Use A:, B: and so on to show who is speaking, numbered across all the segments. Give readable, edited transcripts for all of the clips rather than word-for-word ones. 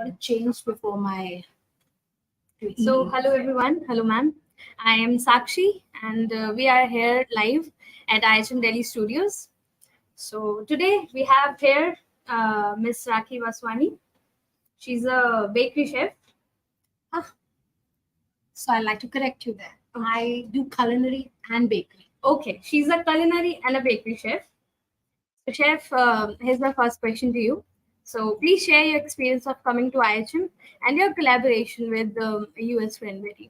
A: got to change before my.
B: So, hello everyone. Hello, ma'am. I am Sakshi, and we are here live at Iihm Delhi Studios. So, today we have here Miss Rakhee Vaswani. She's a bakery chef.
A: So I'd like to correct you there. I do culinary and bakery.
B: Okay, she's a culinary and a bakery chef. So, chef, here's my first question to you. So, please share your experience of coming to IHM and your collaboration with the US Cranberry.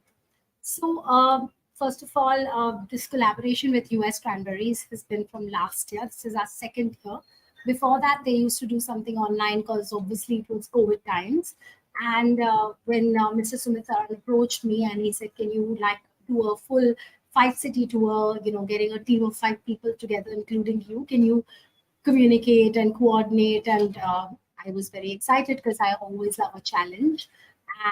A: So, first of all, this collaboration with US Cranberries has been from last year. This is our second year. Before that, they used to do something online because obviously it was COVID times. And when Mr. Sumitharan approached me and he said, "Can you like do a full 5-city tour? Getting a team of 5 people together, including you. Can you communicate and coordinate?" And I was very excited because I always love a challenge.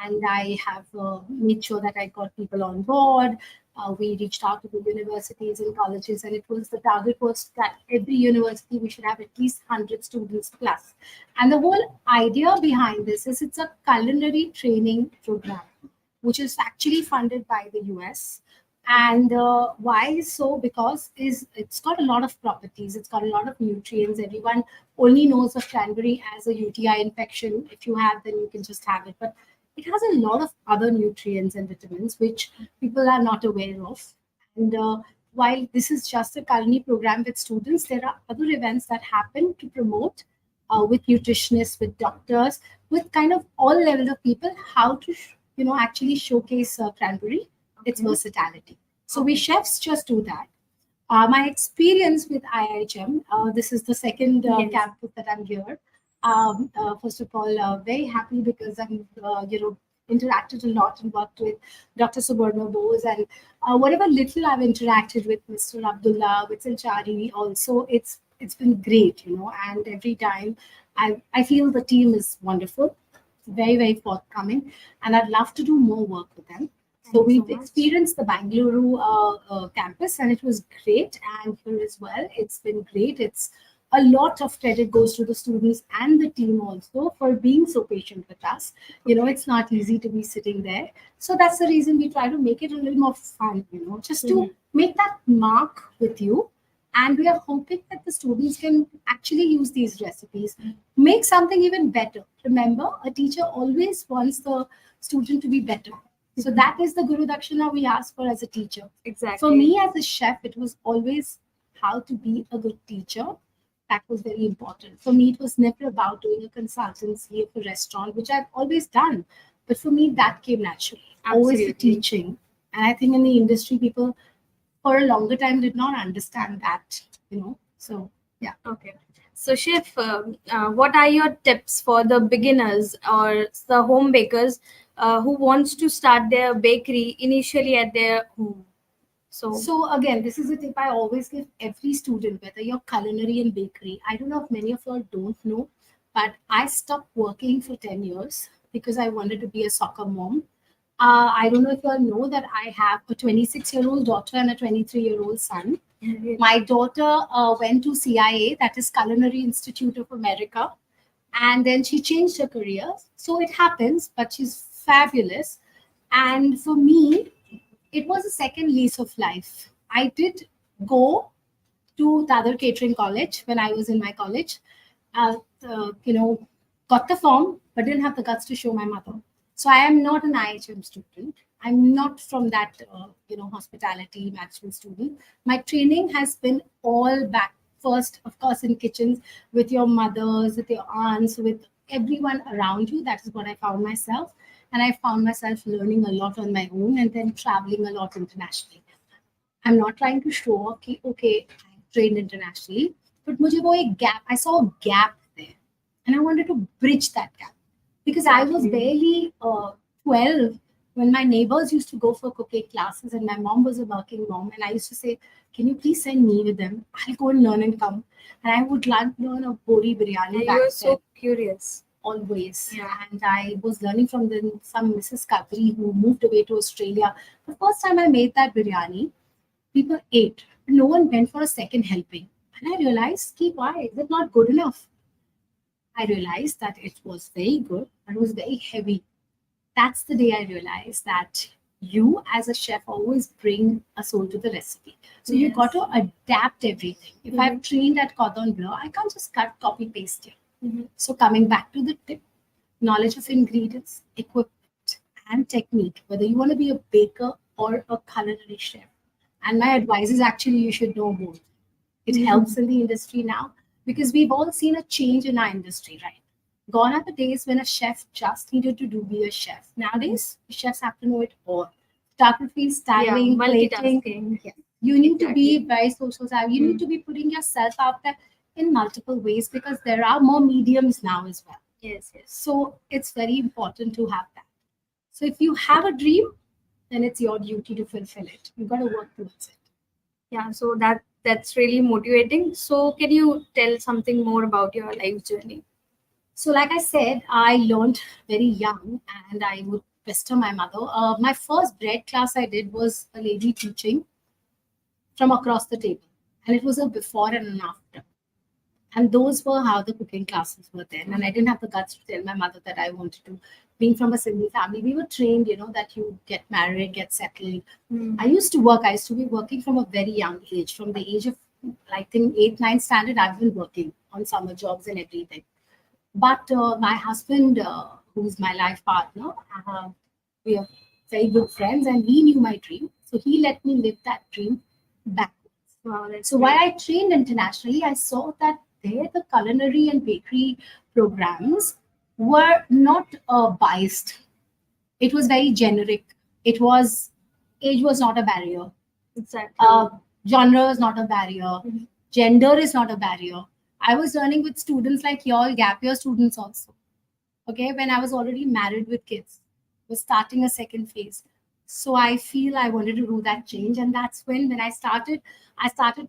A: And I have made sure that I got people on board. We reached out to the universities and colleges, and the target was that every university we should have at least 100 students plus. And the whole idea behind this is it's a culinary training program, which is actually funded by the US. And why so? Because it's got a lot of properties, it's got a lot of nutrients. Everyone only knows of cranberry as a UTI infection. If you have, then you can just have it. But it has a lot of other nutrients and vitamins which people are not aware of. And while this is just a culinary program with students, there are other events that happen to promote with nutritionists, with doctors, with kind of all levels of people, how to actually showcase cranberry, its versatility. So we chefs just do that. My experience with IIHM, this is the second
B: Yes.
A: campus that I'm here. First of all, very happy because I'm, interacted a lot and worked with Dr. Subarna Bose, and whatever little I've interacted with Mr. Abdullah, with Sanchari also, it's been great, and every time I feel the team is wonderful, very, very forthcoming, and I'd love to do more work with them. So
B: Thank you so
A: we've
B: much.
A: experienced the Bangalore campus, and it was great. And here as well, it's been great. It's a lot of credit goes to the students and the team also for being so patient with us. It's not easy to be sitting there. So that's the reason we try to make it a little more fun, just to make that mark with you. And we are hoping that the students can actually use these recipes, make something even better. Remember, a teacher always wants the student to be better. So that is the Guru Dakshina we ask for as a teacher.
B: Exactly.
A: For me as a chef, it was always how to be a good teacher. That was very important. For me, it was never about doing a consultancy of a restaurant, which I've always done. But for me, that came naturally. Always the
B: Absolutely.
A: teaching. And I think in the industry, people for a longer time did not understand that, So, yeah.
B: Okay. So, chef, what are your tips for the beginners or the home bakers who wants to start their bakery initially at their home?
A: So again, this is a tip I always give every student, whether you're culinary and bakery. I don't know if many of you all don't know, but I stopped working for 10 years because I wanted to be a soccer mom. I don't know if you all know that I have a 26-year-old daughter and a 23-year-old son. My daughter went to CIA, that is Culinary Institute of America, and then she changed her career. So it happens, but she's fabulous. And for me, it was a second lease of life. I did go to the other catering college when I was in my college. Uh, got the form, but didn't have the guts to show my mother. So I am not an IHM student. I'm not from that, hospitality management student. My training has been all back first, of course, in kitchens with your mothers, with your aunts, with everyone around you. That is what I found myself. And I found myself learning a lot on my own and then traveling a lot internationally. I'm not trying to show off, okay, I trained internationally, but mujhe wo ek gap, I saw a gap there. And I wanted to bridge that gap because I was barely 12 when my neighbors used to go for cooking classes and my mom was a working mom. And I used to say, can you please send me with them? I'll go and learn and come. And I would learn a bori biryani
B: You
A: back
B: were
A: then.
B: so curious.
A: Always.
B: Yeah.
A: And I was learning from some Mrs. Kadri who moved away to Australia. The first time I made that biryani, people ate. No one went for a second helping. And I realized, why? Is it not good enough? I realized that it was very good, but it was very heavy. That's the day I realized that you, as a chef, always bring a soul to the recipe. So you got to adapt everything. If I've trained at Cordon Bleu, I can't just cut, copy, paste it. So coming back to the tip, knowledge of ingredients, equipment, and technique, whether you want to be a baker or a culinary chef. And my advice is actually you should know both. It helps in the industry now because we've all seen a change in our industry, right? Gone are the days when a chef just needed to do be a chef. Nowadays, chefs have to know it all. Photography, styling, plating.
B: Multitasking.
A: Yeah. You need to be very social savvy. You need to be putting yourself out there in multiple ways because there are more mediums now as well.
B: Yes.
A: So it's very important to have that. So if you have a dream, then it's your duty to fulfill it. You've got to work towards it.
B: Yeah, so that's really motivating. So can you tell something more about your life journey?
A: So, like I said, I learned very young and I would pester my mother. My first bread class I did was a lady teaching from across the table, and it was a before and an after. And those were how the cooking classes were then. And I didn't have the guts to tell my mother that I wanted to. Being from a single family, we were trained, that you get married, get settled. I used to work. I used to be working from a very young age. From the age of, I think, 8th, 9th standard, I've been working on summer jobs and everything. But my husband, who's my life partner, we are very good friends, and he knew my dream. So he let me live that dream backwards.
B: Wow,
A: So while I trained internationally, I saw that there the culinary and bakery programs were not biased. It was very generic. It was age was not a barrier.
B: Exactly.
A: Genre is not a barrier. Gender is not a barrier. I was learning with students like y'all, gap year students also. Okay, when I was already married with kids, was starting a second phase. So I feel I wanted to do that change, and that's when I started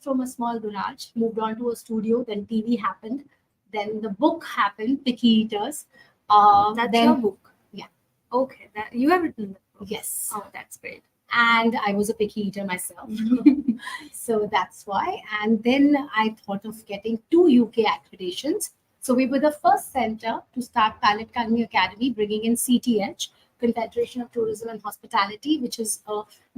A: from a small garage, moved on to a studio, then TV happened, then the book happened, Picky Eaters.
B: That's
A: then
B: your book.
A: Yeah.
B: Okay, that you have written that book.
A: Yes.
B: Oh, that's great.
A: And I was a picky eater myself. So that's why. And then I thought of getting 2 UK accreditations. So we were the first center to start Palette Culinary Academy, bringing in CTH, Confederation of Tourism and Hospitality, which is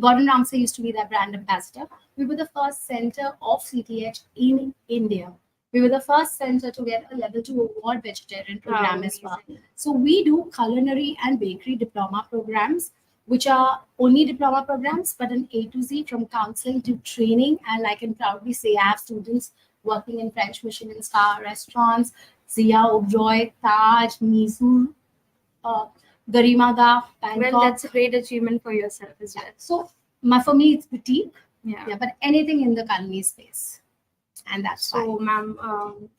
A: Gordon Ramsay used to be their brand ambassador. We were the first center of CTH in India. We were the first center to get a level 2 award vegetarian program as well. So we do culinary and bakery diploma programs, which are only diploma programs, but an A to Z from counseling to training. And I can proudly say I have students working in French Michelin star restaurants, Zia Objoy, Taj, Mizu, Garimada, Bangkok.
B: Well, that's a great achievement for yourself as well.
A: So for me, it's boutique.
B: Yeah,
A: but anything in the culinary space. And that's
B: so, ma'am,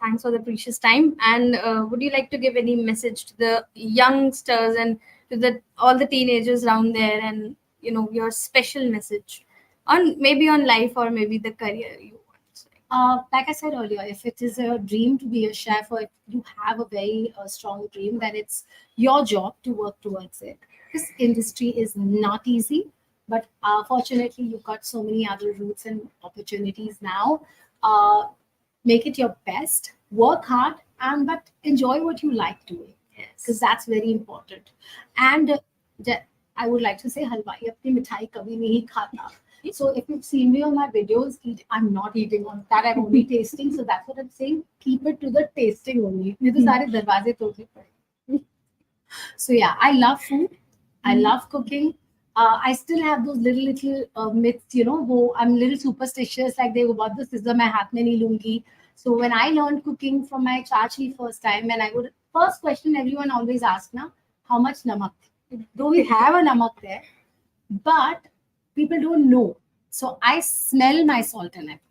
B: thanks for the precious time. And would you like to give any message to the youngsters and to all the teenagers around there, and your special message on life or maybe the career you want?
A: Like I said earlier, if it is a dream to be a chef, or if you have a very strong dream, then it's your job to work towards it. This industry is not easy, but fortunately, you've got so many other routes and opportunities now. Make it your best, work hard, but enjoy what you like doing. Yes, because that's very important. And I would like to say, halwai apni mithai kabhi nahi khata. So if you've seen me on my videos, I'm not eating on that. I'm only tasting. So that's what I'm saying. Keep it to the tasting only. Nahi to sare darwaze todne pade. So yeah, I love food. I love cooking. I still have those little myths, I'm a little superstitious, like they about the scissor my haath mein nahi lungi. So when I learned cooking from my chachi first time, and I would first question everyone always ask now, how much namak? Though we have a namak there, but people don't know. So I smell my salt and pepper,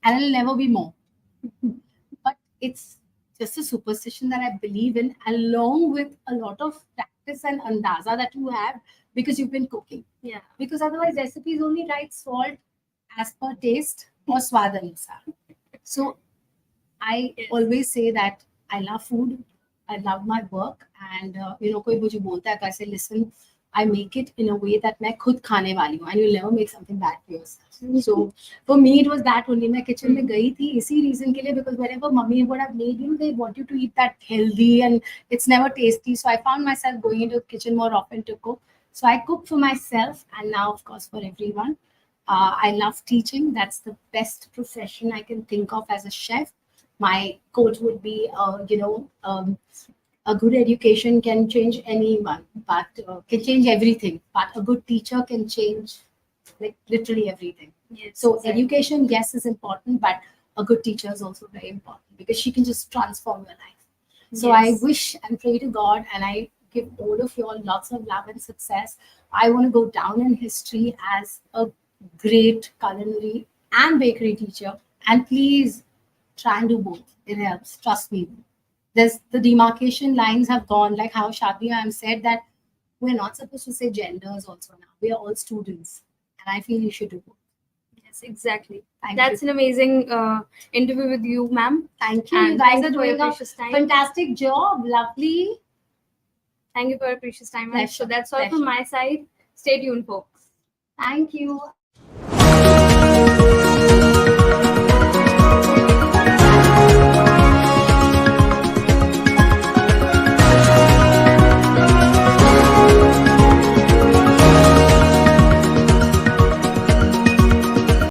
A: and it'll never be more. But it's just a superstition that I believe in, along with a lot of practice and andaza that you have because you've been cooking.
B: Yeah.
A: Because otherwise, recipes only write salt as per taste or swad anusar. So I always say that I love food, I love my work, and koi mujhe bolta hai, I say, listen, I make it in a way that मैं खुद खाने वाली हूँ, and you'll never make something bad for yourself. So for me it was that only. मैं kitchen में गई थी इसी reason के लिए, because whenever mummy would have made, they want you to eat that healthy and it's never tasty. So I found myself going into the kitchen more often to cook. So I cook for myself, and now of course for everyone. I love teaching. That's the best profession I can think of as a chef. My quote would be, a good education can change anyone, but can change everything. But a good teacher can change like literally everything.
B: Yes,
A: So
B: exactly.
A: education, yes, is important, but a good teacher is also very important because she can just transform your life. So I
B: Yes.
A: wish and pray to God, and I give all of you all lots of love and success. I want to go down in history as a great culinary and bakery teacher. And please try and do both. It helps. Trust me. There's the demarcation lines have gone, like how Shadi said that we're not supposed to say genders also now. We are all students. And I feel you should do both.
B: Yes, exactly.
A: Thank
B: That's
A: you.
B: an amazing interview with you, ma'am.
A: Thank you.
B: And
A: You guys
B: thank
A: are
B: you for your
A: doing a
B: precious time.
A: fantastic job. Lovely.
B: Thank you for your precious time. ma'am. So
A: Pleasure.
B: that's all from my side. Stay tuned, folks.
A: Thank you.